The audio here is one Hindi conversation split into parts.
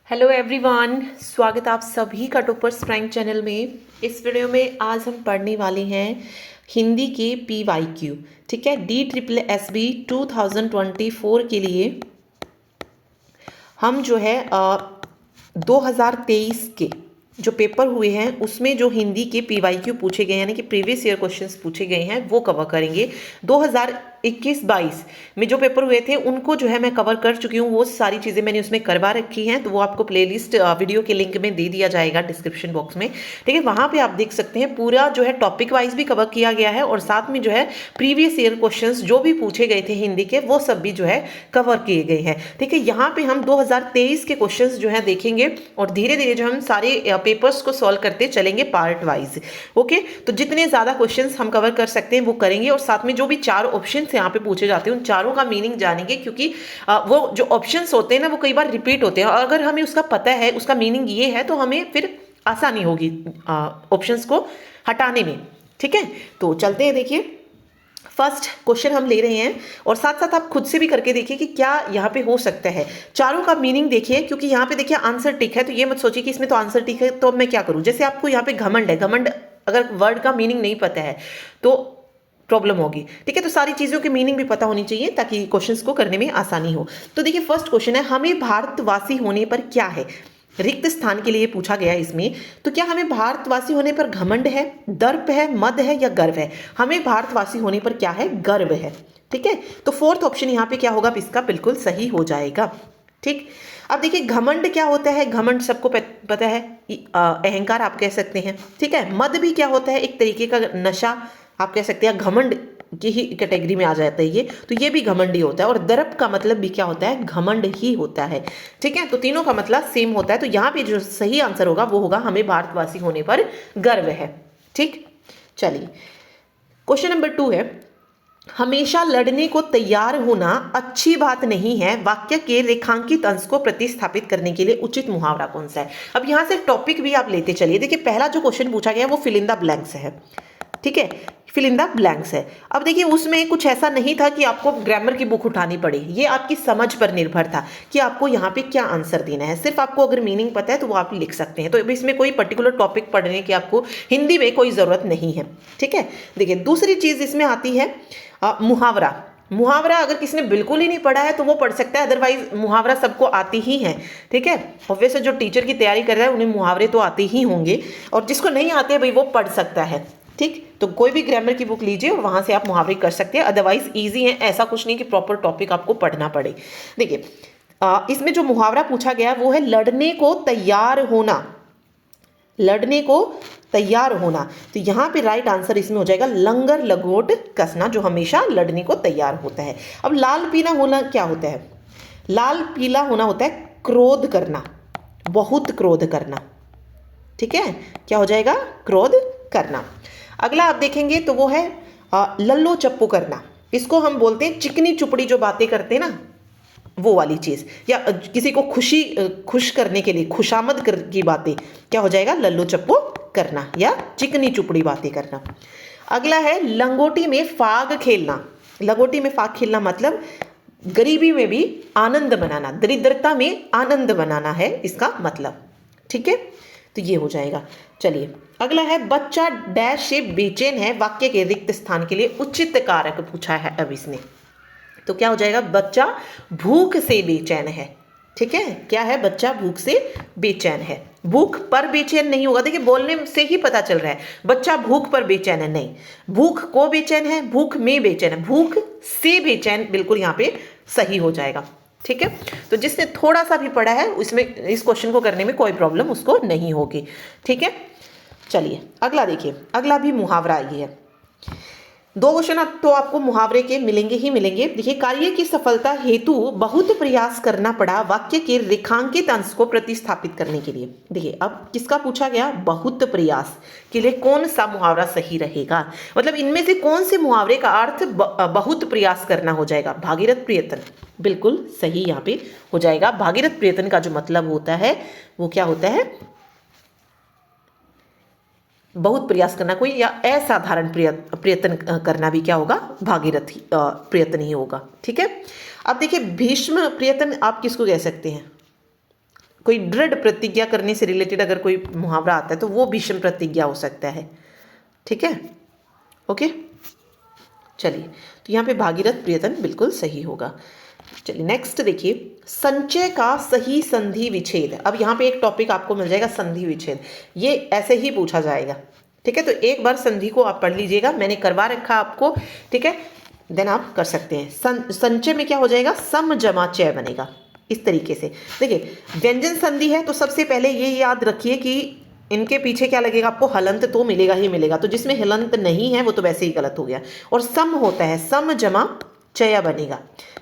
हेलो एवरीवन, स्वागत आप सभी का टॉपर्स प्रैंक चैनल में। इस वीडियो में आज हम पढ़ने वाले हैं हिंदी के PYQ। ठीक है, DSSB 2024 के लिए हम जो है 2023 के जो पेपर हुए हैं उसमें जो हिंदी के PYQ पूछे गए यानी कि प्रीवियस ईयर क्वेश्चंस पूछे गए हैं वो कवर करेंगे। 2021-22 में जो पेपर हुए थे उनको जो है मैं कवर कर चुकी हूँ, वो सारी चीज़ें मैंने उसमें करवा रखी हैं, तो वो आपको प्लेलिस्ट वीडियो के लिंक में दे दिया जाएगा डिस्क्रिप्शन बॉक्स में। ठीक है, वहाँ पे आप देख सकते हैं पूरा जो है टॉपिक वाइज भी कवर किया गया है और साथ में जो है प्रीवियस ईयर क्वेश्चंस जो भी पूछे गए थे हिंदी के वो सब भी जो है कवर किए गए हैं। ठीक है, यहाँ पे हम 2023 के क्वेश्चंस जो है देखेंगे और धीरे धीरे जो हम सारे पेपर्स को सॉल्व करते चलेंगे पार्ट वाइज। ओके, तो जितने ज्यादा क्वेश्चंस हम कवर कर सकते हैं वो करेंगे और साथ में जो भी चार ऑप्शन यहाँ पे पूछे जाते हैं उन चारों का मीनिंग जानेंगे, क्योंकि वो जो ऑप्शंस होते हैं ना वो कई बार रिपीट होते हैं और अगर हमें उसका पता है उसका मीनिंग ये है तो हमें फिर आसानी होगी ऑप्शंस को हटाने में। ठीक है, तो चलते हैं। देखिए, फर्स्ट क्वेश्चन हम ले रहे हैं और साथ साथ आप खुद से भी करके देखिए कि क्या यहाँ पे हो सकता है। चारों का मीनिंग देखिए, क्योंकि यहाँ पे देखिए आंसर टिक है, तो ये मत सोचिए कि इसमें तो आंसर टिक है तो अब मैं क्या करूँ। जैसे आपको यहाँ पे घमंड है, घमंड अगर वर्ड का मीनिंग नहीं पता है तो प्रॉब्लम होगी। ठीक है, तो सारी चीजों के मीनिंग भी पता होनी चाहिए ताकि क्वेश्चंस को करने में आसानी हो। तो देखिए, फर्स्ट क्वेश्चन है, हमें भारतवासी होने पर क्या है। रिक्त स्थान के लिए पूछा गया इसमें, तो क्या हमें भारतवासी होने पर घमंड है, दर्प है, मद है या गर्व है। हमें भारतवासी होने पर क्या है, गर्व है। ठीक है, तो फोर्थ ऑप्शन यहाँ पे क्या होगा, इसका बिल्कुल सही हो जाएगा। ठीक, अब देखिए घमंड क्या होता है। घमंड सबको पता है, अहंकार आप कह सकते हैं। ठीक है, मद भी क्या होता है, एक तरीके का नशा आप कह सकते हैं, घमंड की ही कैटेगरी में आ जाता है ये, तो ये भी घमंड ही होता है। और दर्प का मतलब भी क्या होता है, घमंड ही होता है। ठीक है, तो तीनों का मतलब सेम होता है, तो यहाँ पे जो सही आंसर होगा वो होगा हमें भारतवासी होने पर गर्व है। ठीक, चलिए क्वेश्चन नंबर 2 है, हमेशा लड़ने को तैयार होना अच्छी बात नहीं है, वाक्य के रेखांकित अंश को प्रतिस्थापित करने के लिए उचित मुहावरा कौन सा है। अब यहां से टॉपिक भी आप लेते चलिए। देखिए, पहला जो क्वेश्चन पूछा गया वो फिल इन द ब्लैंक्स है। ठीक है, फिल इन द ब्लैंक्स है। अब देखिए, उसमें कुछ ऐसा नहीं था कि आपको ग्रामर की बुक उठानी पड़े, ये आपकी समझ पर निर्भर था कि आपको यहाँ पे क्या आंसर देना है। सिर्फ आपको अगर मीनिंग पता है तो वो आप लिख सकते हैं, तो इसमें कोई पर्टिकुलर टॉपिक पढ़ने की आपको हिंदी में कोई ज़रूरत नहीं है। ठीक है, देखिए दूसरी चीज़ इसमें आती है मुहावरा। मुहावरा अगर किसी ने बिल्कुल ही नहीं पढ़ा है तो वो पढ़ सकता है, अदरवाइज मुहावरा सबको आती ही है। ठीक है, ऑब्वियसली जो टीचर की तैयारी कर रहा है उन्हें मुहावरे तो आते ही होंगे, और जिसको नहीं आते भाई वो पढ़ सकता है। ठीक, तो कोई भी ग्रामर की बुक लीजिए और वहां से आप मुहावरे कर सकते हैं, अदरवाइज इजी है, ऐसा कुछ नहीं कि प्रॉपर टॉपिक आपको पढ़ना पड़े। देखिए, इसमें जो मुहावरा पूछा गया वो है लड़ने को तैयार होना। लड़ने को तैयार होना, तो यहाँ पे राइट आंसर इसमें हो जाएगा लंगर लंगोट कसना, जो हमेशा लड़ने को तैयार होता है। अब लाल पीला होना क्या होता है, लाल पीला होना होता है क्रोध करना, बहुत क्रोध करना। ठीक है, क्या हो जाएगा, क्रोध करना। अगला आप देखेंगे तो वो है लल्लो चप्पू करना। इसको हम बोलते हैं चिकनी चुपड़ी, जो बातें करते हैं ना वो वाली चीज, या किसी को खुश करने के लिए की बातें, क्या हो जाएगा, लल्लो चप्पू करना या चिकनी चुपड़ी बातें करना। अगला है लंगोटी में फाग खेलना। लंगोटी में फाग खेलना मतलब गरीबी में भी आनंद मनाना, दरिद्रता में आनंद मनाना है इसका मतलब। ठीक है, तो ये हो जाएगा। चलिए अगला है बच्चा डैश से बेचैन है, वाक्य के रिक्त स्थान के लिए उचित कारक पूछा है अब इसने, तो क्या हो जाएगा, बच्चा भूख से बेचैन है। ठीक है, क्या है, बच्चा भूख से बेचैन है। भूख पर बेचैन नहीं होगा, देखिए बोलने से ही पता चल रहा है बच्चा भूख पर बेचैन है, नहीं, भूख को बेचैन है, भूख में बेचैन है, भूख से बेचैन बिल्कुल यहाँ पे सही हो जाएगा। ठीक है, तो जिसने थोड़ा सा भी पढ़ा है उसमें इस क्वेश्चन को करने में कोई प्रॉब्लम उसको नहीं होगी। ठीक है, चलिए अगला देखिए, अगला भी मुहावरा ही है। दो क्वेश्चन तो आपको मुहावरे के मिलेंगे ही मिलेंगे। देखिए, कार्य की सफलता हेतु बहुत प्रयास करना पड़ा, वाक्य के रेखांकित अंश को प्रतिस्थापित करने के लिए। देखिए, अब किसका पूछा गया, बहुत प्रयास के लिए कौन सा मुहावरा सही रहेगा, मतलब इनमें से कौन से मुहावरे का अर्थ बहुत प्रयास करना हो जाएगा, भागीरथ प्रयत्न बिल्कुल सही यहाँ पे हो जाएगा। भागीरथ प्रयत्न का जो मतलब होता है वो क्या होता है, बहुत प्रयास करना कोई, या असाधारण प्रयत्न करना भी क्या होगा, भागीरथी प्रयत्न ही होगा। ठीक है, अब देखिए भीष्म प्रयत्न आप किसको कह सकते हैं, कोई दृढ़ प्रतिज्ञा करने से रिलेटेड अगर कोई मुहावरा आता है तो वो भीष्म प्रतिज्ञा हो सकता है। ठीक है, ओके। चलिए, तो यहाँ पे भागीरथ प्रियतम बिल्कुल सही होगा। चलिए नेक्स्ट देखिए, संचय का सही संधि विच्छेद। अब यहाँ पे एक टॉपिक आपको मिल जाएगा, संधि विच्छेद। ये ऐसे ही पूछा जाएगा। ठीक है, तो एक बार संधि को आप पढ़ लीजिएगा, मैंने करवा रखा आपको। ठीक है, देन आप कर सकते हैं। संचय में क्या हो जाएगा, सम जमा चय बनेगा इस तरीके से। देखिए व्यंजन संधि है तो सबसे पहले ये याद रखिए कि इनके पीछे क्या लगेगा, आपको हलंत तो मिलेगा ही मिलेगा। तो जिसमें हलंत नहीं है वो तो वैसे ही गलत हो गया। और सम होता है, सम जमा चया बनेगा,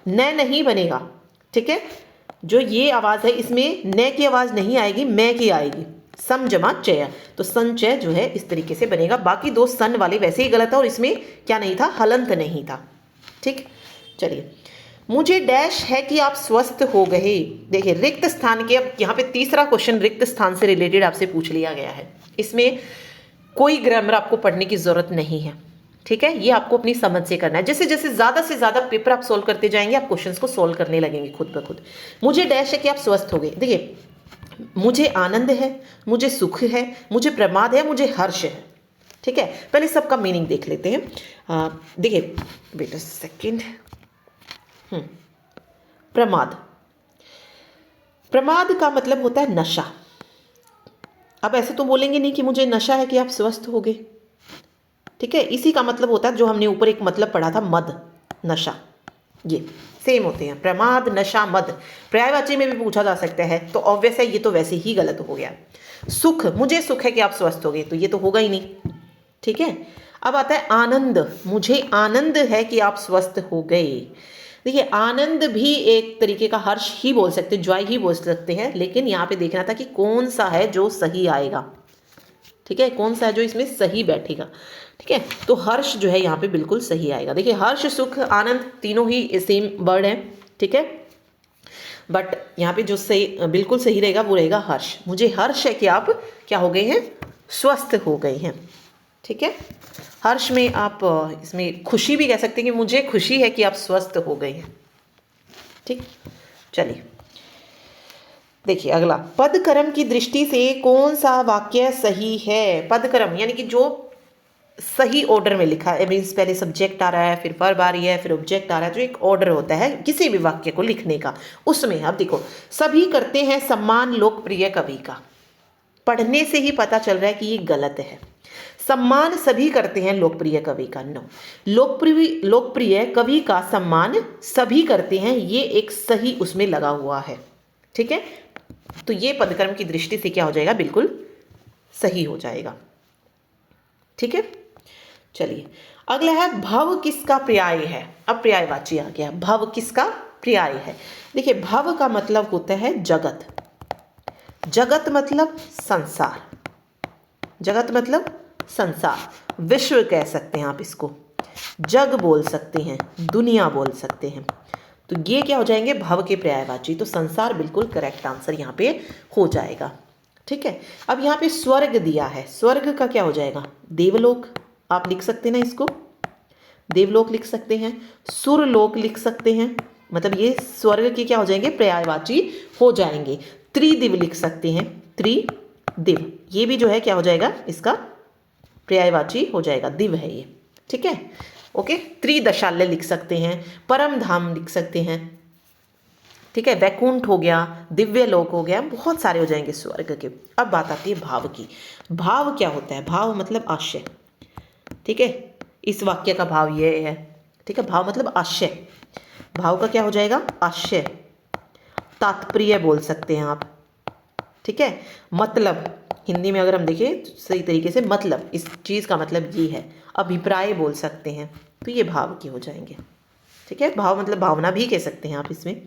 न नहीं बनेगा। ठीक है, जो ये आवाज़ है इसमें न की आवाज़ नहीं आएगी, मैं की आएगी। सम जमा चय, तो संचय जो है इस तरीके से बनेगा। बाकी दो सन वाले वैसे ही गलत है और इसमें क्या नहीं था, हलंत नहीं था। ठीक, चलिए, मुझे डैश है कि आप स्वस्थ हो गए। देखिए रिक्त स्थान के, अब यहाँ पे तीसरा क्वेश्चन रिक्त स्थान से रिलेटेड आपसे पूछ लिया गया है। इसमें कोई ग्रामर आपको पढ़ने की जरूरत नहीं है। ठीक है, ये आपको अपनी समझ से करना है। जैसे जैसे ज़्यादा से ज़्यादा पेपर आप सोल्व करते जाएंगे, आप क्वेश्चंस को सोल्व करने लगेंगे खुद ब खुद। मुझे डैश है कि आप स्वस्थ हो गए। देखिए, मुझे आनंद है, मुझे सुख है, मुझे प्रमाद है, मुझे हर्ष है। ठीक है, पहले सबका मीनिंग देख लेते हैं। देखिए वेट अ सेकेंड। प्रमाद, प्रमाद का मतलब होता है नशा। अब ऐसे तो बोलेंगे नहीं कि मुझे नशा है कि आप स्वस्थ हो गए। ठीक है, इसी का मतलब होता है जो हमने ऊपर एक मतलब पढ़ा था, मद, नशा, ये सेम होते हैं। प्रमाद, नशा, मद पर्यायवाची में भी पूछा जा सकता है, तो ऑब्वियस है ये तो वैसे ही गलत हो गया। सुख, मुझे सुख है कि आप स्वस्थ हो गए, तो ये तो होगा ही नहीं। ठीक है, अब आता है आनंद, मुझे आनंद है कि आप स्वस्थ हो गए। देखिए आनंद भी एक तरीके का हर्ष ही बोल सकते हैं, जॉय ही बोल सकते हैं, लेकिन यहाँ पे देखना था कि कौन सा है जो सही आएगा। ठीक है, कौन सा है जो इसमें सही बैठेगा। ठीक है, तो हर्ष जो है यहाँ पे बिल्कुल सही आएगा। देखिए हर्ष, सुख, आनंद तीनों ही सेम वर्ड है। ठीक है, बट यहाँ पे जो सही बिल्कुल सही रहेगा वो रहेगा हर्ष। मुझे हर्ष है कि आप क्या हो गए हैं, स्वस्थ हो गए हैं। ठीक है, हर्ष में आप इसमें खुशी भी कह सकते हैं कि मुझे खुशी है कि आप स्वस्थ हो गए हैं। ठीक, चलिए देखिए अगला, पदक्रम की दृष्टि से कौन सा वाक्य सही है। पदक्रम यानी कि जो सही ऑर्डर में लिखा है, मीन्स पहले सब्जेक्ट आ रहा है, फिर वर्ब आ रही है, फिर ऑब्जेक्ट आ रहा है, जो एक ऑर्डर होता है किसी भी वाक्य को लिखने का, उसमें अब देखो, सभी करते हैं सम्मान लोकप्रिय कवि का। पढ़ने से ही पता चल रहा है कि ये गलत है। सम्मान सभी करते हैं लोकप्रिय कवि का, नो। लोकप्रिय कवि का सम्मान सभी करते हैं, ये एक सही उसमें लगा हुआ है। ठीक है, तो ये पदक्रम की दृष्टि से क्या हो जाएगा, बिल्कुल सही हो जाएगा। ठीक है, चलिए अगला है, भव किसका पर्याय है। अब पर्यायवाची आ गया, भव किसका पर्याय है। देखिए भव का मतलब होता है जगत। जगत मतलब संसार, जगत मतलब संसार, विश्व कह सकते हैं आप इसको, जग बोल सकते हैं, दुनिया बोल सकते हैं। तो ये क्या हो जाएंगे, भव के पर्यायवाची। तो संसार बिल्कुल करेक्ट आंसर यहाँ पे हो जाएगा। ठीक है, अब यहाँ पे स्वर्ग दिया है, स्वर्ग का क्या हो जाएगा, देवलोक। आप लिख सकते हैं ना इसको, देवलोक लिख सकते हैं, सुरलोक लिख सकते हैं, मतलब ये स्वर्ग के क्या हो जाएंगे, पर्यायवाची हो जाएंगे। त्रिदिव लिख सकते हैं, त्रिदिव, ये भी जो है क्या हो जाएगा, इसका पर्यायवाची हो जाएगा, दिव है ये। ठीक है, ओके। त्रिदशाल्य लिख सकते हैं, परम धाम लिख सकते हैं। ठीक है, वैकुंठ हो गया, दिव्य लोक हो गया, बहुत सारे हो जाएंगे स्वर्ग के। अब बात आती है भाव की। भाव क्या होता है, भाव मतलब आशय। ठीक है, इस वाक्य का भाव ये है। ठीक है, भाव मतलब आशय, भाव का क्या हो जाएगा, आशय। तात्पर्य बोल सकते हैं आप। ठीक है, मतलब हिंदी में अगर हम देखें तो सही तरीके से मतलब, इस चीज़ का मतलब ये है। अभिप्राय बोल सकते हैं, तो ये भाव के हो जाएंगे। ठीक है, भाव मतलब भावना भी कह सकते हैं आप इसमें।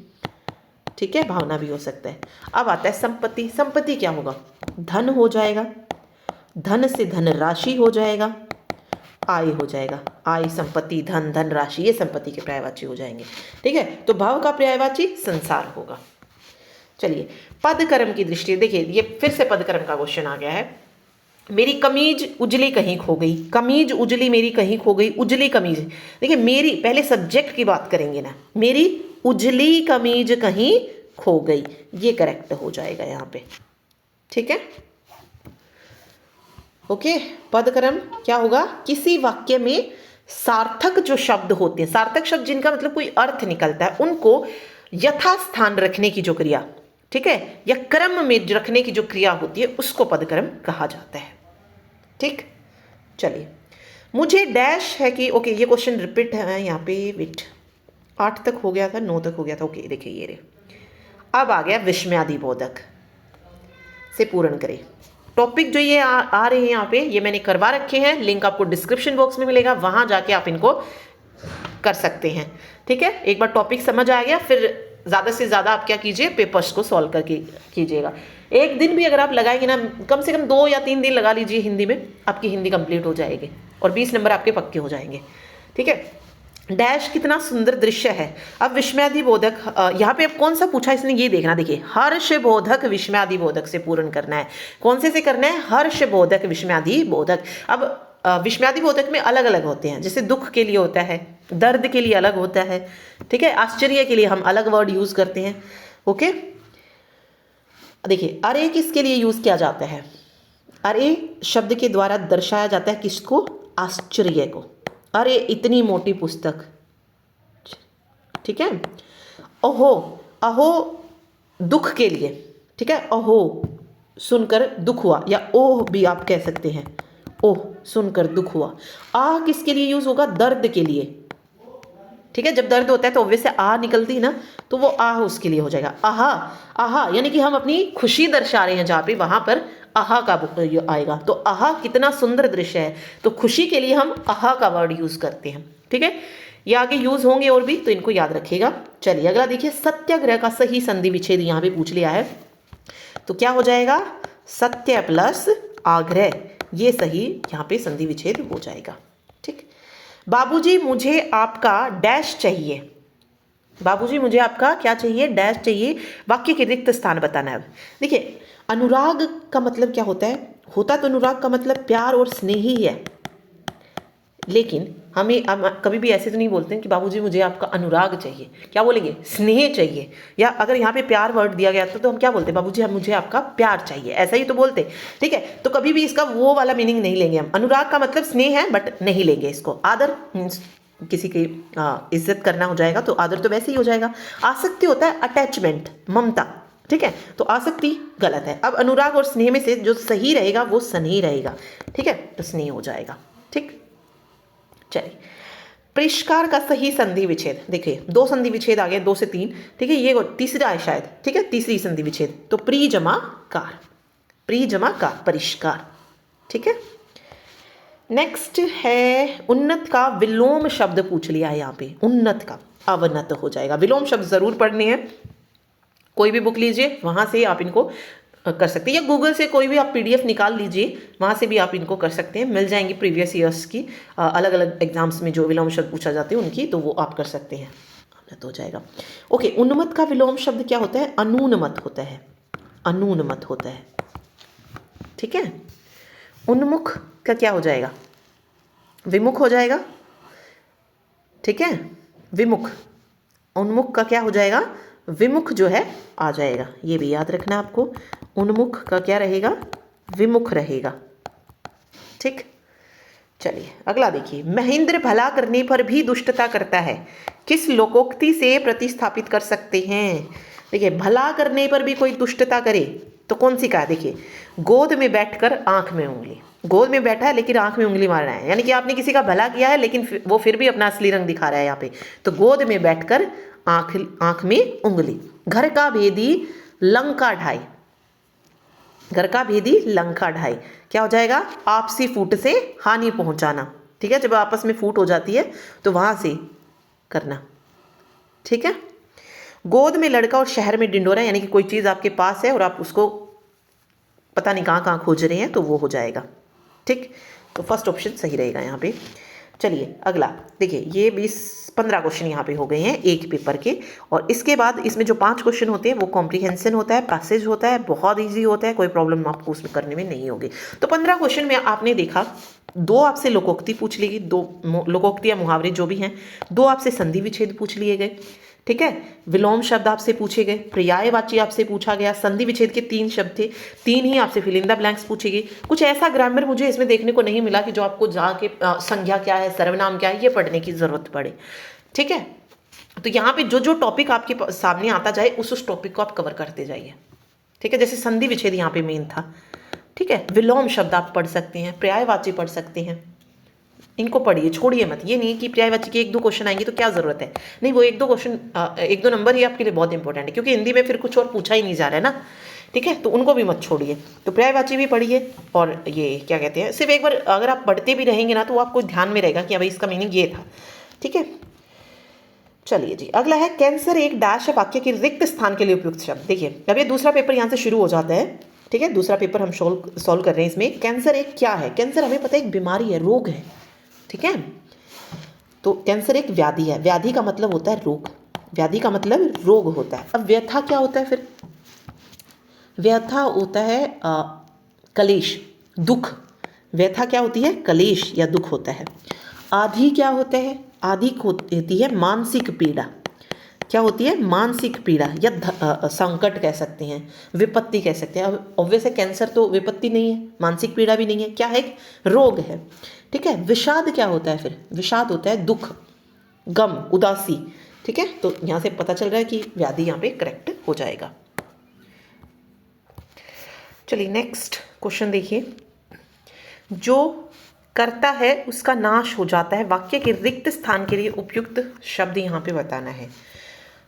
ठीक है, भावना भी हो सकता है। अब आता है संपत्ति। संपत्ति क्या होगा, धन हो जाएगा, धन से धन राशि हो जाएगा, आय हो जाएगा, आय, संपत्ति, धन, धन राशि, ये संपत्ति के पर्यायवाची हो जाएंगे। ठीक है, तो भाव का पर्यायवाची संसार होगा। चलिए पदकर्म की दृष्टि, देखिए ये फिर से पदकर्म का क्वेश्चन आ गया है। मेरी कमीज उजली कहीं खो गई, कमीज उजली मेरी कहीं खो गई, उजली कमीज। देखिए मेरी, पहले सब्जेक्ट की बात करेंगे ना, मेरी उजली कमीज कहीं खो गई, ये करेक्ट हो जाएगा यहाँ पे। ठीक है, ओके। पदक्रम क्या होगा, किसी वाक्य में सार्थक जो शब्द होते हैं, सार्थक शब्द जिनका मतलब कोई अर्थ निकलता है, उनको यथास्थान रखने की जो क्रिया, ठीक है, या क्रम में रखने की जो क्रिया होती है, उसको पदक्रम कहा जाता है। ठीक, चलिए, मुझे डैश है कि, ओके ये क्वेश्चन रिपीट है यहाँ पे, वेट 8 तक हो गया था, 9 तक हो गया था, ओके देखिए ये रे, अब आ गया विस्मयादिबोधक से पूर्ण करें। टॉपिक जो ये आ रहे हैं यहाँ पे, ये मैंने करवा रखे हैं, लिंक आपको डिस्क्रिप्शन बॉक्स में मिलेगा, वहां जाके आप इनको कर सकते हैं। ठीक है, एक बार टॉपिक समझ आ गया, फिर ज़्यादा से ज़्यादा आप क्या कीजिए, पेपर्स को सॉल्व करके कीजिएगा। एक दिन भी अगर आप लगाएंगे ना, कम से कम 2 या 3 दिन लगा लीजिए हिंदी में, आपकी हिंदी कंप्लीट हो जाएगी और 20 नंबर आपके पक्के हो जाएंगे। ठीक है, डैश कितना सुंदर दृश्य है। अब विस्मयादिबोधक, यहाँ पे अब कौन सा पूछा इसने, ये देखना, देखिए हर्षबोधक विस्मयादिबोधक से पूर्ण करना है। कौन से करना है, हर्षबोधक विस्मयादिबोधक। अब विस्मयादिबोधक में अलग अलग होते हैं, जैसे दुख के लिए होता है, दर्द के लिए अलग होता है, ठीक है, आश्चर्य के लिए हम अलग वर्ड यूज करते हैं। ओके, देखिए अरे किसके लिए यूज किया जाता है, अरे शब्द के द्वारा दर्शाया जाता है किसको, आश्चर्य को। अरे इतनी मोटी पुस्तक, ठीक है। ओहो, अहो दुख के लिए, ठीक है, अहो सुनकर दुख हुआ, या ओह भी आप कह सकते हैं, ओह सुनकर दुख हुआ। आ किसके लिए यूज होगा, दर्द के लिए, ठीक है, जब दर्द होता है तो ऑब्वियस से आ निकलती है ना, तो वो आह उसके लिए हो जाएगा। आहा, आहा यानी कि हम अपनी खुशी दर्शा रहे हैं, जहाँ पे वहां पर आहा का आएगा। तो आहा कितना सुंदर दृश्य है, तो खुशी के लिए हम आहा का वर्ड यूज करते हैं। ठीक है, ये आगे यूज होंगे और भी, तो इनको याद रखिएगा। चलिए अगला देखिए, सत्याग्रह का सही संधि विच्छेद यहाँ पे पूछ लिया है, तो क्या हो जाएगा, सत्य प्लस आग्रह, ये सही यहाँ पे संधि विच्छेद हो जाएगा। ठीक, बाबूजी मुझे आपका डैश चाहिए, बाबूजी मुझे आपका क्या चाहिए, डैश चाहिए, वाक्य के रिक्त स्थान बताना है। देखिए अनुराग का मतलब क्या होता है, होता तो अनुराग का मतलब प्यार और स्नेह ही है, लेकिन हमें कभी भी ऐसे तो नहीं बोलते हैं कि बाबूजी मुझे आपका अनुराग चाहिए, क्या बोलेंगे, स्नेह चाहिए। या अगर यहाँ पे प्यार वर्ड दिया गया तो हम क्या बोलते हैं, बाबूजी मुझे आपका प्यार चाहिए, ऐसा ही तो बोलते। ठीक है, तो कभी भी इसका वो वाला मीनिंग नहीं लेंगे हम। अनुराग का मतलब स्नेह है, बट नहीं लेंगे इसको। आदर मीन्स किसी की इज्जत करना हो जाएगा, तो आदर तो वैसे ही हो जाएगा। आसक्ति होता है अटैचमेंट, ममता, ठीक है, तो आसक्ति गलत है। अब अनुराग और स्नेह में से जो सही रहेगा वो स्नेह रहेगा, ठीक है, तो स्नेह हो जाएगा। ठीक, चलिए परिष्कार का सही संधि विच्छेद, देखिए 2 संधि विच्छेद आ गए, 2 से 3, ठीक है, ये तीसरा है शायद, ठीक है, तीसरी संधि विच्छेद, तो प्री जमा कार, प्री जमा कार, परिष्कार। ठीक है, नेक्स्ट है उन्नत का विलोम शब्द पूछ लिया है यहाँ पे, उन्नत का अवनत हो जाएगा। विलोम शब्द जरूर पढ़ने हैं, कोई भी बुक लीजिए वहां से आप इनको कर सकते हैं, या गूगल से कोई भी आप पीडीएफ निकाल लीजिए, वहां से भी आप इनको कर सकते हैं, मिल जाएंगी प्रीवियस ईयर्स की अलग अलग एग्जाम्स में जो विलोम शब्द पूछा जाते हैं उनकी, तो वो आप कर सकते हैं, अवनत हो जाएगा। ओके, उन्मत का विलोम शब्द क्या होता है, अनूनमत होता है, अनूनमत होता है। ठीक है, उन्मुख का क्या हो जाएगा, विमुख हो जाएगा। ठीक है, विमुख, उन्मुख का क्या हो जाएगा, विमुख जो है आ जाएगा, ये भी याद रखना आपको। उन्मुख का क्या रहेगा, विमुख रहेगा। ठीक, चलिए अगला देखिए, महेंद्र भला करने पर भी दुष्टता करता है, किस लोकोक्ति से प्रतिस्थापित कर सकते हैं। देखिए भला करने पर भी कोई दुष्टता करे तो कौन सी का है, देखिए गोद में बैठकर आंख में उंगली, गोद में बैठा है लेकिन आंख में उंगली मार रहा है, यानी कि आपने किसी का भला किया है लेकिन वो फिर भी अपना असली रंग दिखा रहा है यहाँ पे, तो गोद में बैठकर आंख में उंगली। घर का भेदी लंका ढाई, घर का भेदी लंका ढाई, क्या हो जाएगा, आपसी फूट से हानि पहुंचाना। ठीक है, जब आपस में फूट हो जाती है तो वहां से करना। ठीक है, गोद में लड़का और शहर में डिंडोरा, यानी कि कोई चीज आपके पास है और आप उसको पता नहीं कहाँ कहाँ खोज रहे हैं, तो वो हो जाएगा। ठीक, तो फर्स्ट ऑप्शन सही रहेगा यहाँ पे। चलिए अगला देखिए, ये 20-15 क्वेश्चन यहाँ पे हो गए हैं एक पेपर के, और इसके बाद इसमें जो 5 क्वेश्चन होते हैं वो कॉम्प्रिहेंशन होता है, पैसेज होता है, बहुत इजी होता है, कोई प्रॉब्लम आपको उसमें करने में नहीं होगी। तो 15 क्वेश्चन में आपने देखा, 2 आपसे लोकोक्ति पूछ ली गई, 2 लोकोक्ति या मुहावरे जो भी हैं, 2 आपसे संधि विच्छेद पूछ लिए गए, ठीक है, विलोम शब्द आपसे पूछे गए, पर्यायवाची आपसे पूछा गया, संधि विच्छेद के 3 शब्द थे, 3 ही आपसे फिल इन द ब्लैंक्स पूछे गए। कुछ ऐसा ग्रामर मुझे इसमें देखने को नहीं मिला कि जो आपको जाके संज्ञा क्या है, सर्वनाम क्या है, ये पढ़ने की जरूरत पड़े। ठीक है, तो यहाँ पे जो जो टॉपिक आपके सामने आता जाए उस टॉपिक को आप कवर करते जाइए। ठीक है, जैसे संधि विच्छेद यहाँ पे मेन था। ठीक है, विलोम शब्द आप पढ़ सकते हैं, पर्यायवाची पढ़ सकते हैं, इनको पढ़िए, छोड़िए मत। ये नहीं कि पर्यायवाची के 1-2 क्वेश्चन आएंगे तो क्या जरूरत है, नहीं, वो 1-2 क्वेश्चन 1-2 नंबर ही आपके लिए बहुत इंपॉर्टेंट है, क्योंकि हिंदी में फिर कुछ और पूछा ही नहीं जा रहा है ना। ठीक है, तो उनको भी मत छोड़िए। तो पर्यायवाची भी पढ़िए, और ये क्या कहते हैं, सिर्फ एक बार अगर आप पढ़ते भी रहेंगे ना तो आपको ध्यान में रहेगा कि भाई इसका मीनिंग ये था। ठीक है, चलिए जी, अगला है कैंसर एक डैश वाक्य के रिक्त स्थान के लिए उपयुक्त शब्द। देखिए, अब ये दूसरा पेपर यहाँ से शुरू हो जाता है। ठीक है, दूसरा पेपर हम सॉल्व कर रहे हैं इसमें। कैंसर एक क्या है? कैंसर हमें पता है एक बीमारी है, रोग है। ठीक है, तो कैंसर एक व्याधि है, व्याधि का मतलब होता है रोग, व्याधि का मतलब रोग होता है। अब व्यथा क्या होता है फिर? व्यथा होता है कलेश, दुख। व्यथा क्या होती है? कलेश या दुख होता है। आधि क्या होता है? आधि होती है मानसिक पीड़ा। क्या होती है? मानसिक पीड़ा या संकट कह सकते हैं, विपत्ति कह सकते हैं। अब ऑब्वियस है कैंसर तो विपत्ति नहीं है, मानसिक पीड़ा भी नहीं है, क्या है? एक रोग है। ठीक है, विषाद क्या होता है फिर? विषाद होता है दुख, गम, उदासी। ठीक है, तो यहाँ से पता चल रहा है कि व्याधि यहाँ पे करेक्ट हो जाएगा। चलिए नेक्स्ट क्वेश्चन देखिए। जो करता है उसका नाश हो जाता है, वाक्य के रिक्त स्थान के लिए उपयुक्त शब्द यहाँ पे बताना है।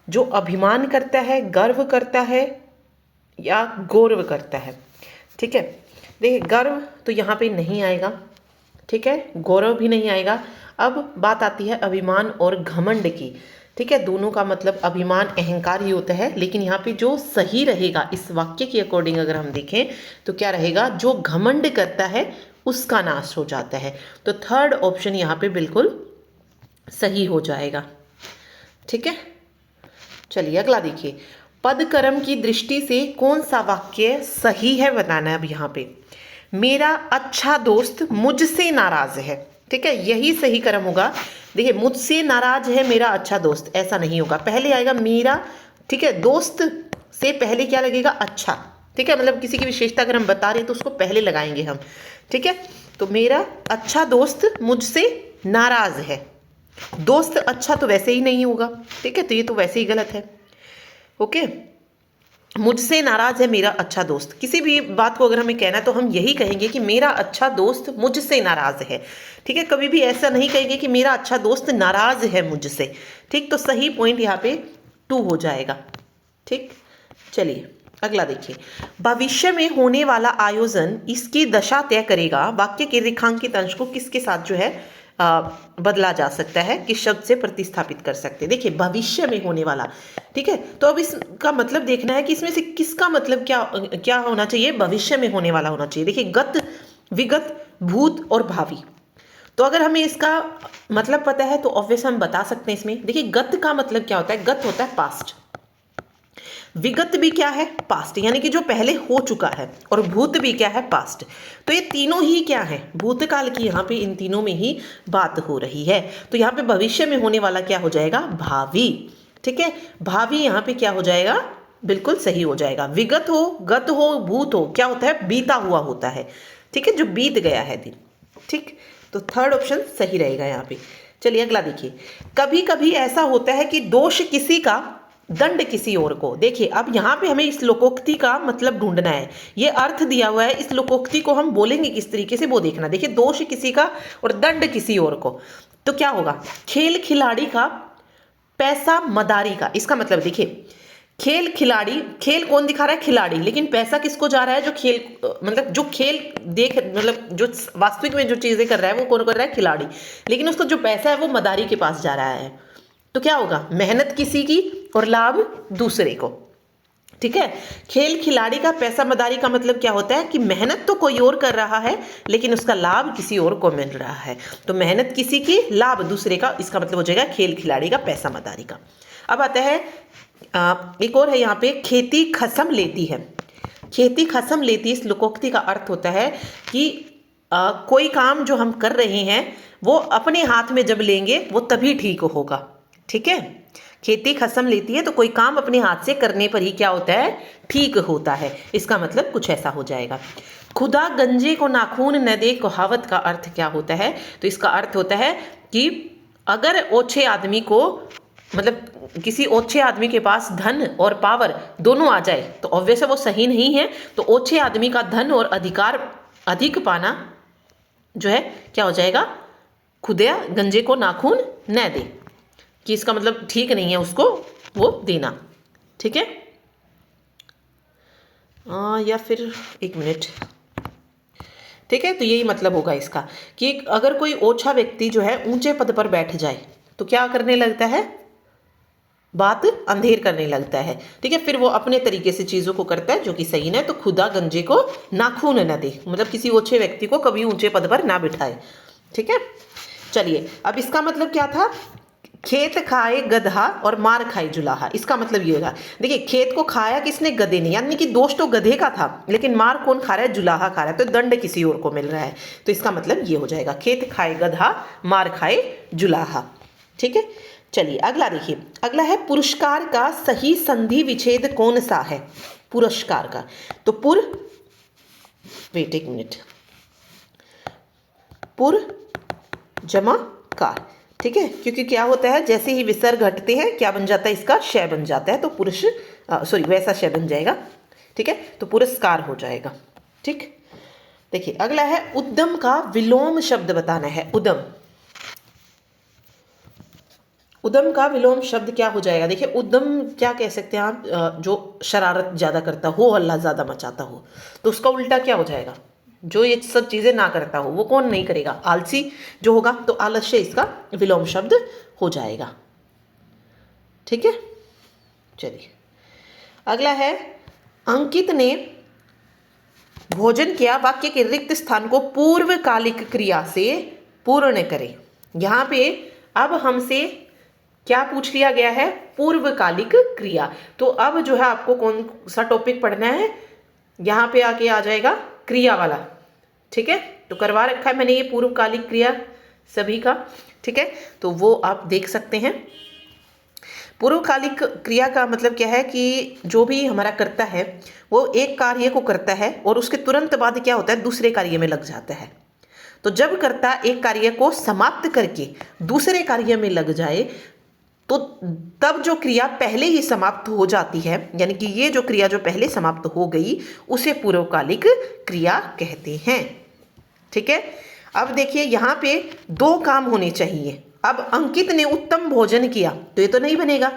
जो अभिमान करता है, गर्व करता है या गौरव करता है। ठीक है, देखिए गर्व तो यहाँ पे नहीं आएगा। ठीक है, गौरव भी नहीं आएगा। अब बात आती है अभिमान और घमंड की। ठीक है, दोनों का मतलब अभिमान अहंकार ही होता है, लेकिन यहाँ पे जो सही रहेगा इस वाक्य के अकॉर्डिंग अगर हम देखें तो क्या रहेगा? जो घमंड करता है उसका नाश हो जाता है। तो थर्ड ऑप्शन यहाँ पे बिल्कुल सही हो जाएगा। ठीक है, चलिए अगला देखिए। पद कर्म की दृष्टि से कौन सा वाक्य सही है बताना है। अब यहाँ पे मेरा अच्छा दोस्त मुझसे नाराज है। ठीक है, यही सही क्रम होगा। देखिए, मुझसे नाराज है मेरा अच्छा दोस्त, ऐसा नहीं होगा। पहले आएगा मेरा, ठीक है, दोस्त से पहले क्या लगेगा? अच्छा। ठीक है, मतलब किसी की विशेषता अगर हम बता रहे हैं तो उसको पहले लगाएंगे हम। ठीक है, तो मेरा अच्छा दोस्त मुझसे नाराज है। दोस्त अच्छा तो वैसे ही नहीं होगा। ठीक है, तो ये तो वैसे ही गलत है। ओके, मुझसे नाराज है मेरा अच्छा दोस्त। किसी भी बात को अगर हमें कहना है तो हम यही कहेंगे कि मेरा अच्छा दोस्त मुझसे नाराज है। ठीक है, कभी भी ऐसा नहीं कहेंगे कि मेरा अच्छा दोस्त नाराज है मुझसे। ठीक, तो सही पॉइंट यहाँ पे 2 हो जाएगा। ठीक, चलिए अगला देखिए। भविष्य में होने वाला आयोजन इसकी दशा तय करेगा। वाक्य के रेखांकित अंश को किसके साथ जो है बदला जा सकता है, किस शब्द से प्रतिस्थापित कर सकते हैं। देखिए, भविष्य में होने वाला। ठीक है, तो अब इसका मतलब देखना है कि इसमें से किसका मतलब क्या क्या होना चाहिए? भविष्य में होने वाला होना चाहिए। देखिए, गत, विगत, भूत और भावी। तो अगर हमें इसका मतलब पता है तो ऑब्वियस हम बता सकते हैं इसमें। देखिए, गत का मतलब क्या होता है? गत होता है पास्ट। विगत भी क्या है? पास्ट, यानी कि जो पहले हो चुका है। और भूत भी क्या है? पास्ट। तो ये तीनों ही क्या है? भूतकाल की यहाँ पे इन तीनों में ही बात हो रही है। तो यहाँ पे भविष्य में होने वाला क्या हो जाएगा? भावी। ठीक है, भावी यहाँ पे क्या हो जाएगा? बिल्कुल सही हो जाएगा। विगत हो, गत हो, भूत हो, क्या होता है? बीता हुआ होता है। ठीक है, जो बीत गया है दिन। ठीक, तो थर्ड ऑप्शन सही रहेगा यहाँ पे। चलिए अगला देखिए। कभी कभी ऐसा होता है कि दोष किसी का, दंड किसी और को। देखिए, अब यहाँ पे हमें इस लोकोक्ति का मतलब ढूंढना है। ये अर्थ दिया हुआ है, इस लोकोक्ति को हम बोलेंगे किस तरीके से वो देखना। देखिए, दोष किसी का और दंड किसी और को, तो क्या होगा? खेल खिलाड़ी का, पैसा मदारी का। इसका मतलब देखिए, खेल खिलाड़ी, खेल कौन दिखा रहा है? खिलाड़ी, लेकिन पैसा किसको जा रहा है? जो खेल, मतलब जो खेल देख, मतलब जो वास्तविक में जो चीजें कर रहा है वो कौन कर रहा है? खिलाड़ी। लेकिन उसको जो पैसा है वो मदारी के पास जा रहा है। तो क्या होगा? मेहनत किसी की और लाभ दूसरे को। ठीक है, खेल खिलाड़ी का, पैसा मदारी का मतलब क्या होता है कि मेहनत तो कोई और कर रहा है लेकिन उसका लाभ किसी और को मिल रहा है। तो मेहनत किसी की, लाभ दूसरे का, इसका मतलब हो जाएगा खेल खिलाड़ी का, पैसा मदारी का। अब आता है एक और है यहाँ पे, खेती खसम लेती है। खेती खसम लेती, इस लोकोक्ति का अर्थ होता है कि कोई काम जो हम कर रहे हैं वो अपने हाथ में जब लेंगे वो तभी ठीक होगा। ठीक है, खेती खसम लेती है तो कोई काम अपने हाथ से करने पर ही क्या होता है, ठीक होता है। इसका मतलब कुछ ऐसा हो जाएगा। खुदा गंजे को नाखून न दे कहावत का अर्थ क्या होता है? तो इसका अर्थ होता है कि अगर ओछे आदमी को, मतलब किसी ओछे आदमी के पास धन और पावर दोनों आ जाए तो ऑब्वियस है वो सही नहीं है। तो ओछे आदमी का धन और अधिकार अधिक पाना जो है क्या हो जाएगा, खुदा गंजे को नाखून न दे, कि इसका मतलब ठीक नहीं है उसको वो देना। ठीक है, या फिर एक मिनट, ठीक है, तो यही मतलब होगा इसका कि अगर कोई ओछा व्यक्ति जो है ऊंचे पद पर बैठ जाए तो क्या करने लगता है, बात अंधेर करने लगता है। ठीक है, फिर वो अपने तरीके से चीज़ों को करता है जो कि सही नहीं है। तो खुदा गंजे को नाखून न दे, मतलब किसी ओछे व्यक्ति को कभी ऊंचे पद पर ना बिठाए। ठीक है, चलिए अब इसका मतलब क्या था, खेत खाए गधा और मार खाए जुलाहा। इसका मतलब ये होगा, देखिए खेत को खाया किसने, गधे ने, यानी कि दोष तो गधे का था, लेकिन मार कौन खा रहा है, जुलाहा खा रहा है, तो दंड किसी और को मिल रहा है। तो इसका मतलब ये हो जाएगा, खेत खाए गधा मार खाए जुलाहा। ठीक है, चलिए अगला देखिए, अगला है पुरस्कार का सही संधि विच्छेद कौन सा है, पुरस्कार का। तो वेट एक मिनट, पुर जमा कार। ठीक है, क्योंकि क्या होता है, जैसे ही विसर्ग घटते हैं क्या बन जाता है, इसका शय बन जाता है, तो वैसा शय बन जाएगा। ठीक है, तो पुरस्कार हो जाएगा। ठीक, देखिए अगला है उद्यम का विलोम शब्द बताना है। उद्यम का विलोम शब्द क्या हो जाएगा, देखिए उद्यम क्या कह सकते हैं आप, जो शरारत ज्यादा करता हो, हल्ला ज्यादा मचाता हो, तो उसका उल्टा क्या हो जाएगा, जो ये सब चीजें ना करता हो। वो कौन नहीं करेगा, आलसी जो होगा, तो आलस्य इसका विलोम शब्द हो जाएगा। ठीक है, चलिए अगला है अंकित ने भोजन किया, वाक्य के रिक्त स्थान को पूर्वकालिक क्रिया से पूर्ण करें। यहां पे अब हमसे क्या पूछ लिया गया है, पूर्वकालिक क्रिया। तो अब जो है आपको कौन सा टॉपिक पढ़ना है, यहां पे आके आ जाएगा क्रिया वाला। ठीक है, तो करवा रखा है मैंने ये पूर्वकालिक क्रिया सभी का। ठीक है, तो वो आप देख सकते हैं। पूर्वकालिक क्रिया का मतलब क्या है कि जो भी हमारा कर्ता है वो एक कार्य को करता है और उसके तुरंत बाद क्या होता है, दूसरे कार्य में लग जाता है। तो जब कर्ता एक कार्य को समाप्त करके दूसरे कार्य में लग जाए तो तब जो क्रिया पहले ही समाप्त हो जाती है, यानी कि ये जो क्रिया जो पहले समाप्त हो गई उसे पूर्वकालिक क्रिया कहते हैं। ठीक है, अब देखिए यहां पे दो काम होने चाहिए। अब अंकित ने उत्तम भोजन किया तो ये तो नहीं बनेगा।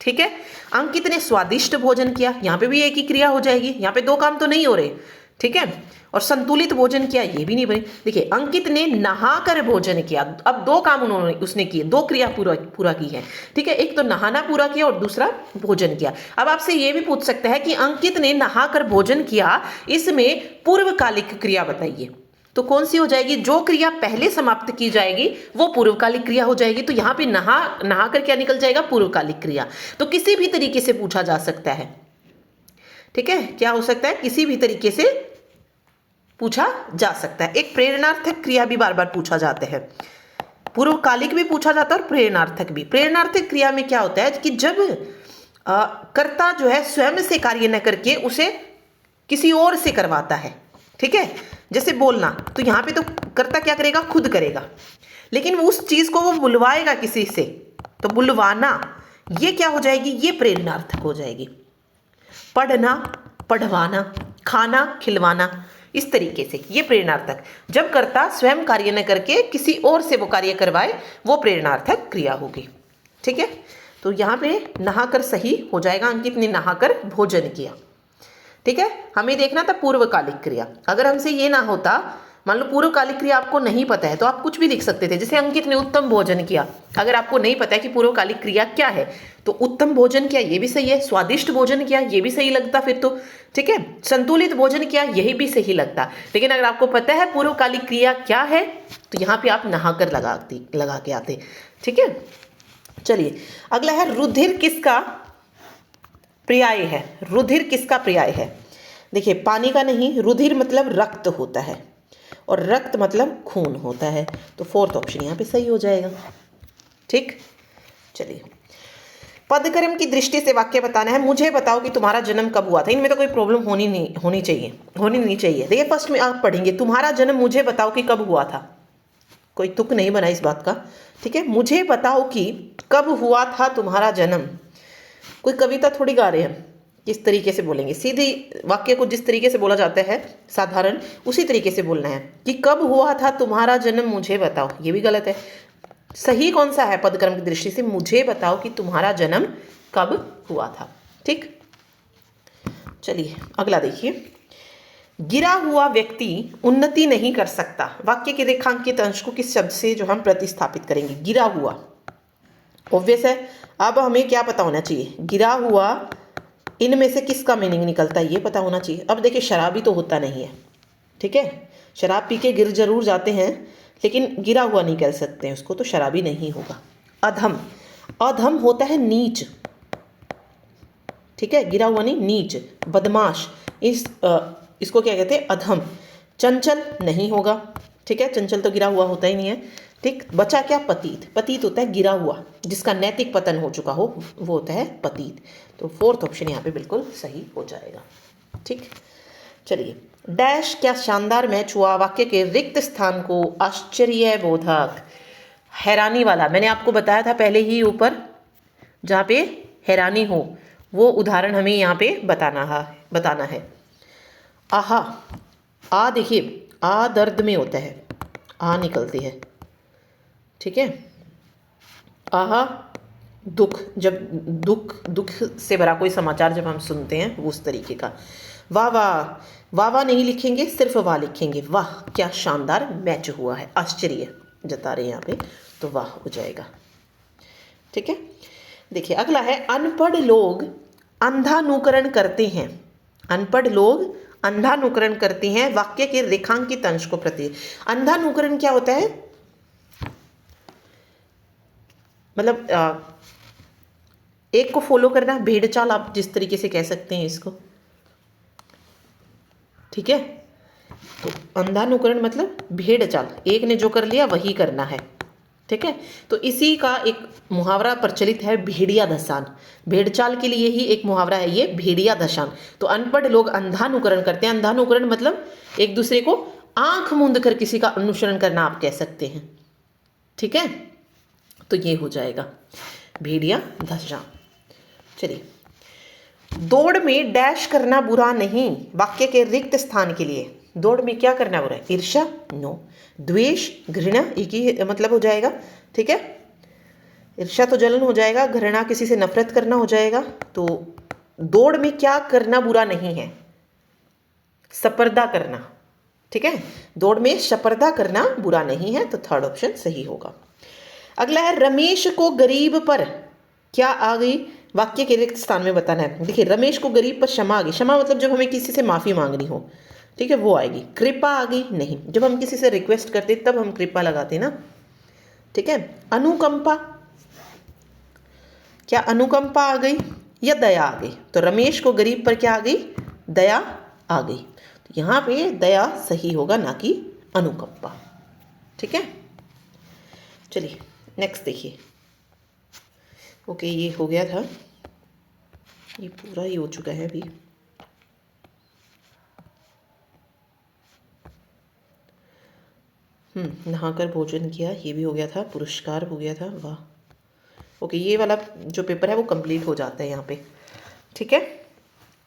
ठीक है, अंकित ने स्वादिष्ट भोजन किया, यहां पे भी एक ही क्रिया हो जाएगी, यहां पे दो काम तो नहीं हो रहे। ठीक है, और संतुलित भोजन किया, ये भी नहीं बने। देखिए अंकित ने नहाकर भोजन किया, अब दो काम उसने किए, दो क्रिया पूरा की है। ठीक है, एक तो नहाना पूरा किया और दूसरा भोजन किया। अब आपसे ये भी पूछ सकता है कि अंकित ने नहाकर भोजन किया, इसमें पूर्वकालिक क्रिया बताइए। तो कौन सी हो जाएगी, जो क्रिया पहले समाप्त की जाएगी वो पूर्वकालिक क्रिया हो जाएगी। तो यहां पे नहा कर क्या निकल जाएगा, पूर्वकालिक क्रिया। तो किसी भी तरीके से पूछा जा सकता है। ठीक है, क्या हो सकता है, किसी भी तरीके से पूछा जा सकता है। एक प्रेरणार्थक क्रिया भी बार बार पूछा जाता है, पूर्वकालिक भी पूछा जाता है और प्रेरणार्थक भी। प्रेरणार्थक क्रिया में क्या होता है कि जब कर्ता जो है स्वयं से कार्य न करके उसे किसी और से करवाता है। ठीक है, जैसे बोलना, तो यहां पे तो कर्ता क्या करेगा, खुद करेगा, लेकिन उस चीज को वो बुलवाएगा किसी से, तो बुलवाना ये क्या हो जाएगी, ये प्रेरणार्थक हो जाएगी। पढ़ना, पढ़वाना, खाना, खिलवाना, इस तरीके से ये प्रेरणार्थक। जब कर्ता स्वयं कार्य न करके किसी और से वो कार्य करवाए वो प्रेरणार्थक क्रिया होगी। ठीक है, तो यहां पे नहाकर सही हो जाएगा, अंकित ने नहाकर भोजन किया। ठीक है, हमें देखना था पूर्वकालिक क्रिया। अगर हमसे ये ना होता, मान लो पूर्वकालिक क्रिया आपको नहीं पता है तो आप कुछ भी लिख सकते थे, जैसे अंकित ने उत्तम भोजन किया। अगर आपको नहीं पता है कि पूर्वकालिक क्रिया क्या है तो उत्तम भोजन किया ये भी सही है, स्वादिष्ट भोजन किया ये भी सही लगता फिर तो। ठीक है, संतुलित भोजन किया यही भी सही लगता। लेकिन अगर आपको पता है पूर्वकालिक क्रिया क्या है तो यहाँ पे आप नहाकर लगा के आते। ठीक है, चलिए अगला है रुधिर किसका पर्याय है। रुधिर किसका पर्याय है, देखिए पानी का नहीं, रुधिर मतलब रक्त होता है और रक्त मतलब खून होता है। तो फोर्थ ऑप्शन यहाँ पे सही हो जाएगा। ठीक, चलिए पदक्रम की दृष्टि से वाक्य बताना है। मुझे बताओ कि तुम्हारा जन्म कब हुआ था। इनमें तो कोई प्रॉब्लम होनी नहीं चाहिए। देखिए फर्स्ट में आप पढ़ेंगे तुम्हारा जन्म मुझे बताओ कि कब हुआ था। कोई तुक नहीं बना इस बात का, ठीक है। मुझे बताओ कि कब हुआ था तुम्हारा जन्म। कोई कविता थोड़ी गा रहे हैं, किस तरीके से बोलेंगे। सीधी वाक्य को जिस तरीके से बोला जाता है साधारण, उसी तरीके से बोलना है कि कब हुआ था तुम्हारा जन्म मुझे बताओ। ये भी गलत है। सही कौन सा है पदक्रम की दृष्टि से, मुझे बताओ कि तुम्हारा जन्म कब हुआ था। ठीक, चलिए अगला देखिए। गिरा हुआ व्यक्ति उन्नति नहीं कर सकता। वाक्य के रेखांकित अंश को किस शब्द से जो हम प्रतिस्थापित करेंगे। गिरा हुआ ऑब्वियस है। अब हमें क्या पता होना चाहिए, गिरा हुआ इनमें से किसका मीनिंग निकलता है ये पता होना चाहिए। अब देखिए शराबी तो होता नहीं है, ठीक है। शराब पी के गिर जरूर जाते हैं, लेकिन गिरा हुआ नहीं कह सकते हैं उसको, तो शराबी नहीं होगा। अधम, अधम होता है नीच, ठीक है, गिरा हुआ नहीं, नीच। बदमाश, इसको क्या कहते हैं, अधम। चंचल नहीं होगा, ठीक है, चंचल तो गिरा हुआ होता ही नहीं है। ठीक, बचा क्या, पतीत। पतीत होता है गिरा हुआ, जिसका नैतिक पतन हो चुका हो, वो होता है पतीत। तो फोर्थ ऑप्शन यहाँ पे बिल्कुल सही हो जाएगा। ठीक, चलिए। डैश क्या शानदार मैच हुआ। वाक्य के रिक्त स्थान को आश्चर्यबोधक, हैरानी वाला, मैंने आपको बताया था पहले ही ऊपर, जहाँ पे हैरानी हो वो उदाहरण हमें यहाँ पे बताना है। आहा, आ देखिए, आ दर्द में होता है, आ निकलती है, ठीक है। आहा दुख, जब दुख से भरा कोई समाचार जब हम सुनते हैं, वो उस तरीके का। वाह वाह, वाह वाह नहीं लिखेंगे, सिर्फ वाह लिखेंगे। वाह क्या शानदार मैच हुआ है, आश्चर्य जता रहे हैं यहाँ पे, तो वाह हो जाएगा। ठीक है, देखिए अगला है अनपढ़ लोग अंधानुकरण करते हैं। अनपढ़ लोग अंधानुकरण करते हैं। वाक्य के रेखांकित अंश को प्रति। अंधानुकरण क्या होता है, मतलब एक को फॉलो करना, भेड़ चाल आप जिस तरीके से कह सकते हैं इसको, ठीक है। तो अंधानुकरण मतलब भेड़ चाल, एक ने जो कर लिया वही करना है, ठीक है। तो इसी का एक मुहावरा प्रचलित है, भेड़िया धसान। भेड़ चाल के लिए ही एक मुहावरा है ये, भेड़िया धसान। तो अनपढ़ लोग अंधानुकरण करते हैं। अंधानुकरण मतलब एक दूसरे को आंख मूंद कर किसी का अनुसरण करना, आप कह सकते हैं, ठीक है। तो ये हो जाएगा भेड़िया धसान। चलिए, दौड़ में डैश करना बुरा नहीं। वाक्य के रिक्त स्थान के लिए दौड़ में क्या करना बुरा है, ईर्ष्या, नो। द्वेष, घृणा, एक ही मतलब हो जाएगा, ठीक है। ईर्ष्या तो जलन हो जाएगा, घृणा किसी से नफरत करना हो जाएगा। तो दौड़ में क्या करना बुरा नहीं है, स्पर्धा करना, ठीक है। दौड़ में स्पर्धा करना बुरा नहीं है, तो थर्ड ऑप्शन सही होगा। अगला है रमेश को गरीब पर क्या आ गई। वाक्य के रिक्त स्थान में बताना है। देखिए रमेश को गरीब पर क्षमा आ गई। क्षमा मतलब जब हमें किसी से माफी मांगनी हो, ठीक है, वो आएगी। कृपा आ गई नहीं, जब हम किसी से रिक्वेस्ट करते तब हम कृपा लगाते ना, ठीक है। अनुकंपा, क्या अनुकंपा आ गई या दया आ गई। तो रमेश को गरीब पर क्या आ गई, दया आ गई। तो यहाँ पे दया सही होगा, ना कि अनुकंपा, ठीक है। चलिए नेक्स्ट देखिए। ओके, ये हो गया था, ये पूरा ही हो चुका है अभी। नहाकर भोजन किया, ये भी हो गया था। पुरस्कार हो गया था, वाह। ओके, ये वाला जो पेपर है वो कंप्लीट हो जाता है यहाँ पे, ठीक है।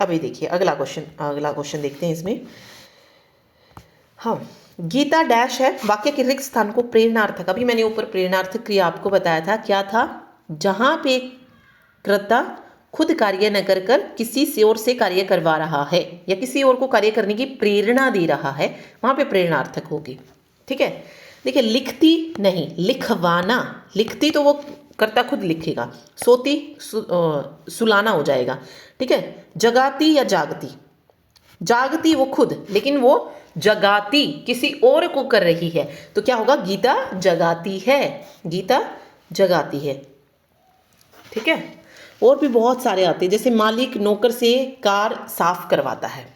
अभी देखिए अगला क्वेश्चन देखते हैं इसमें। हाँ, गीता डैश है। वाक्य के रिक्त स्थान को प्रेरणार्थक, अभी मैंने ऊपर प्रेरणार्थक क्रिया आपको बताया था, क्या था, जहाँ पे कर्ता खुद कार्य न कर कर किसी से और से कार्य करवा रहा है या किसी और को कार्य करने की प्रेरणा दे रहा है, वहाँ पे प्रेरणार्थक होगी, ठीक है। देखिए लिखती नहीं, लिखवाना। लिखती तो वो कर्ता खुद लिखेगा। सोती सुलाना हो जाएगा, ठीक है। जगाती या जागती, जागती वो खुद, लेकिन वो जगाती किसी और को कर रही है, तो क्या होगा, गीता जगाती है। गीता जगाती है, ठीक है। और भी बहुत सारे आते हैं, जैसे मालिक नौकर से कार साफ करवाता है,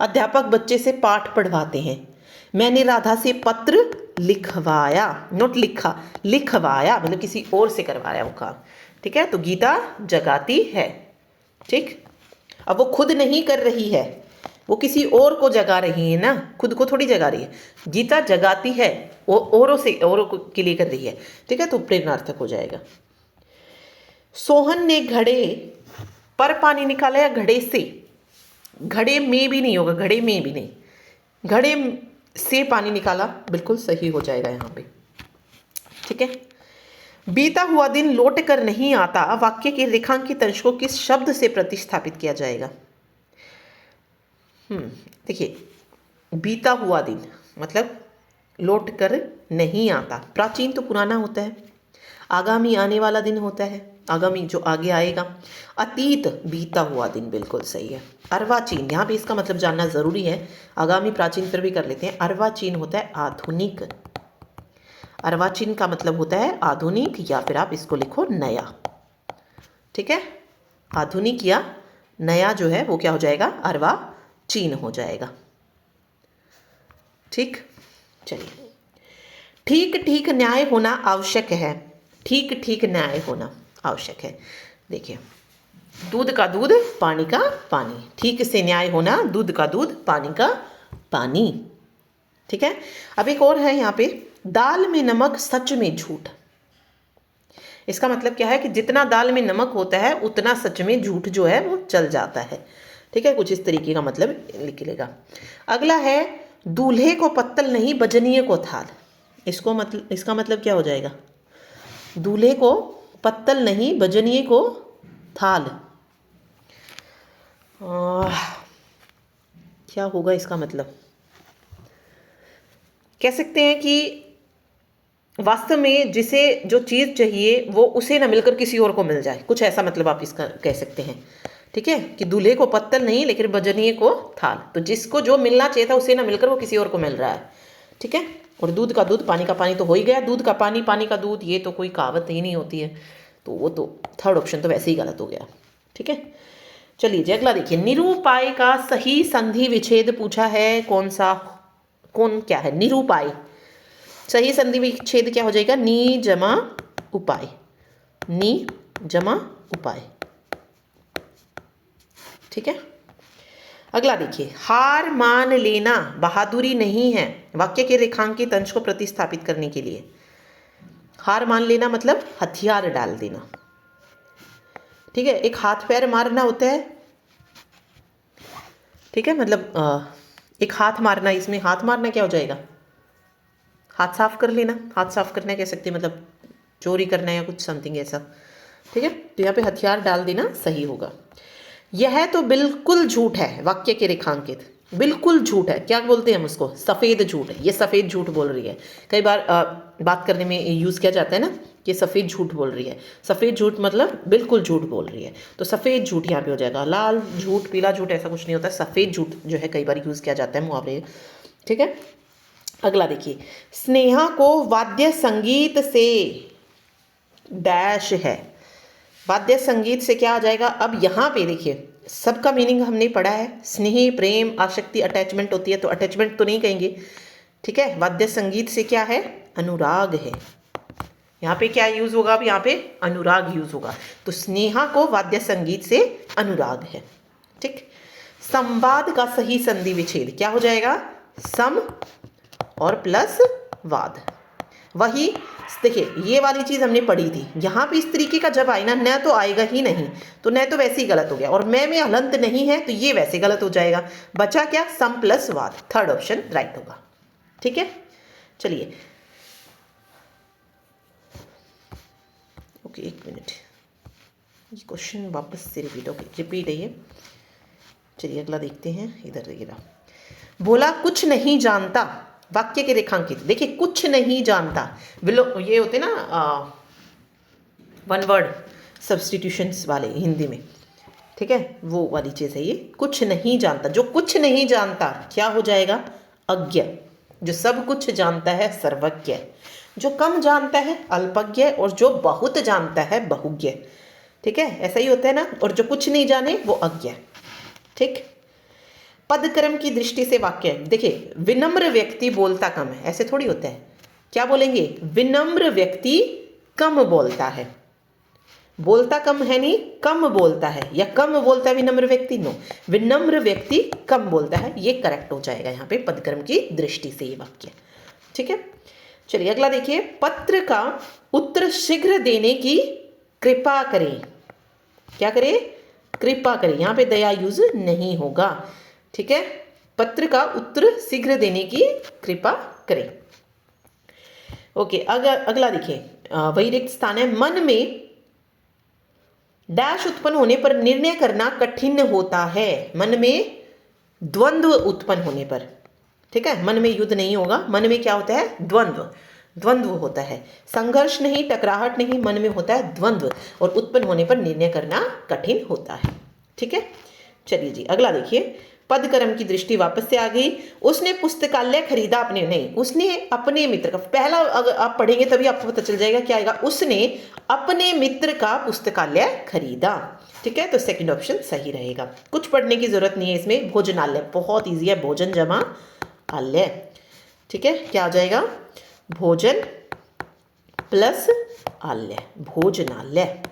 अध्यापक बच्चे से पाठ पढ़वाते हैं, मैंने राधा से पत्र लिखवाया, नोट लिखा, लिखवाया मतलब किसी और से करवाया वो काम, ठीक है, तो गीता जगाती है। ठीक, अब वो खुद नहीं कर रही है, वो किसी और को जगा रही है ना, खुद को थोड़ी जगा रही है। गीता जगाती है, वो औरों के लिए कर रही है। ठीक है, तो प्रेरणार्थक हो जाएगा। सोहन ने घड़े पर पानी निकाला या घड़े से? घड़े में भी नहीं होगा, घड़े में भी नहीं, घड़े से पानी निकाला, बिल्कुल सही हो जाएगा यहाँ पे। ठीक है, बीता हुआ दिन लौट कर नहीं आता, वाक्य के रेखांकित अंश को किस शब्द से प्रतिस्थापित किया जाएगा? देखिए, बीता हुआ दिन मतलब लौट कर नहीं आता, प्राचीन तो पुराना होता है, आगामी आने वाला दिन होता है, आगामी जो आगे आएगा। अतीत बीता हुआ दिन, बिल्कुल सही है। अर्वाचीन, यहाँ पे इसका मतलब जानना जरूरी है, आगामी प्राचीन फिर भी कर लेते हैं। अर्वाचीन होता है आधुनिक, अर्वाचीन का मतलब होता है आधुनिक, या फिर आप इसको लिखो नया। ठीक है, आधुनिक या नया जो है वो क्या हो जाएगा? अर्वाचीन हो जाएगा। ठीक, चलिए, ठीक ठीक न्याय होना आवश्यक है, ठीक ठीक न्याय होना आवश्यक है। देखिए, दूध का दूध, पानी का पानी, ठीक से न्याय होना, दूध का दूध, पानी का पानी। ठीक है, अब एक और है यहाँ पे, दाल में नमक सच में झूठ। इसका मतलब क्या है कि जितना दाल में नमक होता है उतना सच में झूठ जो है वो चल जाता है। ठीक है, कुछ इस तरीके का मतलब लिख लेगा। अगला है, दूल्हे को पत्तल नहीं बजनिए को थाल। इसका मतलब क्या हो जाएगा? दूल्हे को पत्तल नहीं बजनिए को थाल। क्या होगा इसका मतलब? कह सकते हैं कि वास्तव में जिसे जो चीज़ चाहिए वो उसे ना मिलकर किसी और को मिल जाए, कुछ ऐसा मतलब आप इसका कह सकते हैं। ठीक है, कि दूल्हे को पत्तल नहीं लेकिन बजनिए को थाल, तो जिसको जो मिलना चाहिए था उसे ना मिलकर वो किसी और को मिल रहा है। ठीक है, और दूध का दूध, पानी का पानी तो हो ही गया, दूध का पानी, पानी का दूध, ये तो कोई कहावत ही नहीं होती है, तो वो तो थर्ड ऑप्शन तो वैसे ही गलत हो गया। ठीक है, चलिए जी अगला देखिए, निरूपाय का सही संधि विच्छेद पूछा है, कौन क्या है? निरूपाय, सही संधि विच्छेद क्या हो जाएगा? नी जमा उपाय, नी जमा उपाय। ठीक है, अगला देखिए, हार मान लेना बहादुरी नहीं है, वाक्य के रेखांकित अंश को प्रतिस्थापित करने के लिए। हार मान लेना मतलब हथियार डाल देना। ठीक है, एक हाथ पैर मारना होता है। ठीक है, मतलब एक हाथ मारना, इसमें हाथ मारना क्या हो जाएगा? हाथ साफ कर लेना, हाथ साफ करना कह सकते हैं, मतलब चोरी करना या कुछ समथिंग ऐसा। ठीक है, तो यहाँ पे हथियार डाल देना सही होगा। यह तो बिल्कुल झूठ है, वाक्य के रेखांकित, बिल्कुल झूठ है, क्या बोलते हैं हम उसको? सफ़ेद झूठ है, ये सफ़ेद झूठ बोल रही है। कई बार बात करने में यूज़ किया जाता है ना कि सफ़ेद झूठ बोल रही है, सफ़ेद झूठ मतलब बिल्कुल झूठ बोल रही है, तो सफ़ेद झूठ यहाँ पे हो जाएगा। लाल झूठ, पीला झूठ ऐसा कुछ नहीं होता, सफ़ेद झूठ जो है कई बार यूज़ किया जाता है मुहावरे। ठीक है, अगला देखिए, स्नेहा को वाद्य संगीत से डैश है, वाद्य संगीत से क्या आ जाएगा? अब यहाँ पे देखिए, सबका मीनिंग हमने पढ़ा है, स्नेह, प्रेम, आसक्ति, अटैचमेंट होती है, तो अटैचमेंट तो नहीं कहेंगे। ठीक है, वाद्य संगीत से क्या है? अनुराग है। यहाँ पे क्या यूज होगा? अब यहाँ पे अनुराग यूज होगा, तो स्नेहा को वाद्य संगीत से अनुराग है। ठीक, संवाद का सही संधि विच्छेद क्या हो जाएगा? सम और प्लस वाद। वही देखिए, ये वाली चीज़ हमने पढ़ी थी, यहाँ पे इस तरीके का जब आए ना, न तो आएगा ही नहीं, तो न तो वैसे ही गलत हो गया, और मैं में हलंत नहीं है तो ये वैसे गलत हो जाएगा। बचा क्या? सम प्लस वाद, थर्ड ऑप्शन राइट होगा। ठीक है, चलिए ओके, एक मिनट, ये क्वेश्चन वापस से रिपीट है ये। चलिए अगला देखते हैं, इधर रहा, बोला कुछ नहीं जानता, वाक्य के रेखांकित। देखिए, कुछ नहीं जानता, ये होते ना वन वर्ड सब्स्टिट्यूशंस वाले हिंदी में। ठीक है, वो वाली चीज़ है ये, कुछ नहीं जानता। जो कुछ नहीं जानता क्या हो जाएगा? अज्ञ। जो सब कुछ जानता है सर्वज्ञ, जो कम जानता है अल्पज्ञ, और जो बहुत जानता है बहुज्ञ। ठीक है, ऐसा ही होता है ना, और जो कुछ नहीं जाने वो अज्ञ। ठीक, पदक्रम की दृष्टि से वाक्य देखिए, विनम्र व्यक्ति बोलता कम है, ऐसे थोड़ी होता है। क्या बोलेंगे? विनम्र व्यक्ति कम बोलता है, बोलता कम है नहीं, कम बोलता है, या कम बोलता है विनम्र व्यक्ति, नो, विनम्र व्यक्ति कम बोलता है, ये करेक्ट हो जाएगा यहाँ पे पदक्रम की दृष्टि से ये वाक्य। ठीक है, चलिए अगला देखिए, पत्र का उत्तर शीघ्र देने की कृपा करें। क्या करें? कृपा करें, यहाँ पे दया यूज नहीं होगा। ठीक है, पत्र का उत्तर शीघ्र देने की कृपा करें। ओके, अगला देखिए, वही रिक्त स्थान है, मन में डैश उत्पन्न होने पर निर्णय करना कठिन होता है। मन में द्वंद्व उत्पन्न होने पर, ठीक है, मन में युद्ध नहीं होगा, मन में क्या होता है? द्वंद्व, द्वंद्व होता है, संघर्ष नहीं, टकराहट नहीं, मन में होता है द्वंद्व, और उत्पन्न होने पर निर्णय करना कठिन होता है। ठीक है, चलिए जी अगला देखिए, पदक्रम की दृष्टि वापस से आ गई। उसने पुस्तकालय खरीदा अपने, नहीं, उसने अपने मित्र का, पहला अगर आप पढ़ेंगे तभी आपको पता चल जाएगा क्या आएगा, उसने अपने मित्र का पुस्तकालय खरीदा। ठीक है, तो सेकंड ऑप्शन सही रहेगा, कुछ पढ़ने की जरूरत नहीं है इसमें। भोजनालय बहुत ईजी है, भोजन जमा आलय। ठीक है, क्या हो जाएगा? भोजन प्लस आलय, भोजनालय।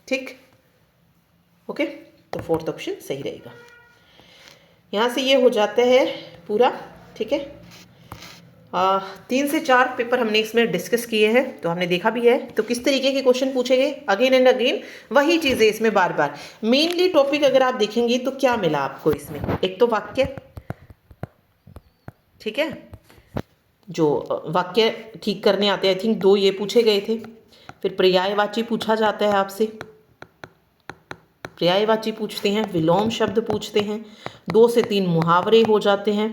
ठीक, ओके, तो फोर्थ ऑप्शन सही रहेगा। यहाँ से ये हो जाता है पूरा। ठीक है, 3 से 4 पेपर हमने इसमें डिस्कस किए हैं, तो हमने देखा भी है तो किस तरीके के क्वेश्चन पूछे गए, अगेन एंड अगेन वही चीज़ें इसमें बार बार। मेनली टॉपिक अगर आप देखेंगे तो क्या मिला आपको इसमें, एक तो वाक्य, ठीक है, जो वाक्य ठीक करने आते हैं, आई थिंक 2 ये पूछे गए थे। फिर पर्यायवाची पूछा जाता है आपसे, पर्यायवाची पूछते हैं, विलोम शब्द पूछते हैं, 2 से 3 मुहावरे हो जाते हैं,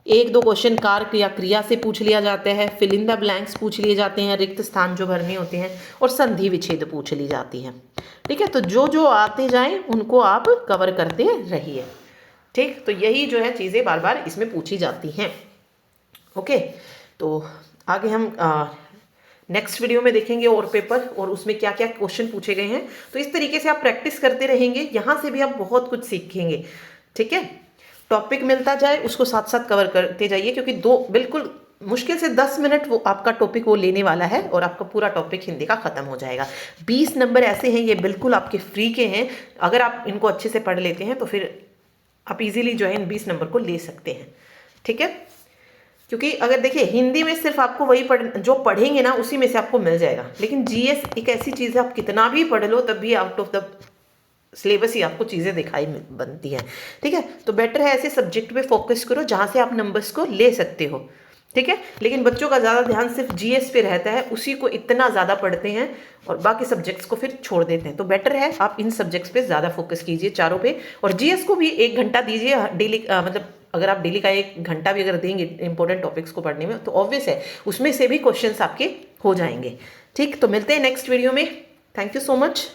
1-2 क्वेश्चन कार क्रिया क्रिया से पूछ लिया जाता है, फिल इन द ब्लैंक्स पूछ लिए जाते हैं, रिक्त स्थान जो भरने होते हैं, और संधि विच्छेद पूछ ली जाती हैं। ठीक है, तो जो जो आते जाएं उनको आप कवर करते रहिए। ठीक, तो यही जो है चीज़ें बार बार इसमें पूछी जाती हैं। ओके, तो आगे हम नेक्स्ट वीडियो में देखेंगे और पेपर, और उसमें क्या क्या क्वेश्चन पूछे गए हैं। तो इस तरीके से आप प्रैक्टिस करते रहेंगे, यहाँ से भी आप बहुत कुछ सीखेंगे। ठीक है, टॉपिक मिलता जाए उसको साथ साथ कवर करते जाइए, क्योंकि 2 बिल्कुल मुश्किल से 10 मिनट वो आपका टॉपिक वो लेने वाला है, और आपका पूरा टॉपिक हिंदी का खत्म हो जाएगा। 20 नंबर ऐसे हैं, ये बिल्कुल आपके फ्री के हैं। अगर आप इनको अच्छे से पढ़ लेते हैं तो फिर आप इजीली जो है इन 20 नंबर को ले सकते हैं। ठीक है, क्योंकि अगर देखिए हिंदी में सिर्फ आपको वही जो पढ़ेंगे ना उसी में से आपको मिल जाएगा, लेकिन जीएस एक ऐसी चीज़ है, आप कितना भी पढ़ लो तब भी आउट ऑफ द सिलेबस ही आपको चीज़ें दिखाई बनती हैं। ठीक है, तो बेटर है ऐसे सब्जेक्ट पे फोकस करो जहाँ से आप नंबर्स को ले सकते हो। ठीक है, लेकिन बच्चों का ज़्यादा ध्यान सिर्फ जीएस पे रहता है, उसी को इतना ज़्यादा पढ़ते हैं और बाकी सब्जेक्ट्स को फिर छोड़ देते हैं। तो बेटर है आप इन सब्जेक्ट्स पे ज़्यादा फोकस कीजिए, चारों पे, और जीएस को भी 1 घंटा दीजिए डेली। मतलब अगर आप डेली का 1 घंटा भी अगर देंगे इंपॉर्टेंट टॉपिक्स को पढ़ने में, तो ऑब्वियस है उसमें से भी क्वेश्चंस आपके हो जाएंगे। ठीक, तो मिलते हैं नेक्स्ट वीडियो में। Thank you so much.